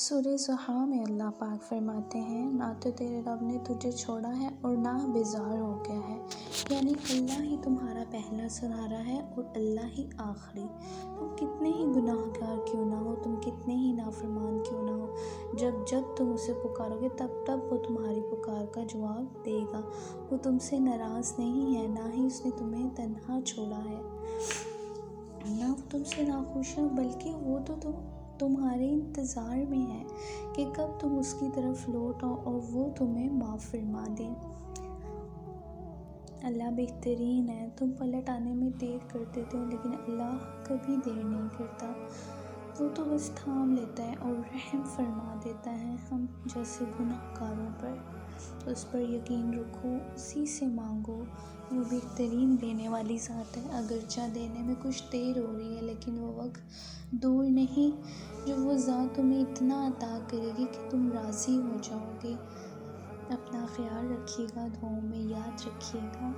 سورہ ضحیٰ میں اللہ پاک فرماتے ہیں، نہ تو تیرے رب نے تجھے چھوڑا ہے اور نہ بیزار ہو گیا ہے، یعنی اللہ ہی تمہارا پہلا سہارا ہے اور اللہ ہی آخری۔ تم کتنے ہی گناہ گار کیوں نہ ہو، تم کتنے ہی نافرمان کیوں نہ ہو، جب تم اسے پکارو گے تب وہ تمہاری پکار کا جواب دے گا۔ وہ تم سے ناراض نہیں ہے، نہ ہی اس نے تمہیں تنہا چھوڑا ہے، نہ وہ تم سے ناخوش ہے، بلکہ وہ تو تمہارے انتظار میں ہے کہ کب تم اس کی طرف لوٹ آؤ اور وہ تمہیں معاف فرما دے۔ اللہ بہترین ہے، تم پلٹ آنے میں دیر کر دیتے ہو لیکن اللہ کبھی دیر نہیں کرتا۔ وہ تو بس تھام لیتا ہے اور رحم فرما دیتا ہے ہم جیسے گناہ گاروں پر۔ اس پر یقین رکھو، اسی سے مانگو، وہ بہترین دینے والی ذات ہے۔ اگرچہ دینے میں کچھ دیر ہو رہی ہے لیکن وہ وقت دور نہیں جو وہ ذات تمہیں اتنا عطا کرے گی کہ تم راضی ہو جاؤ گے۔ اپنا خیال رکھیے گا، دعاؤں میں یاد رکھیے گا۔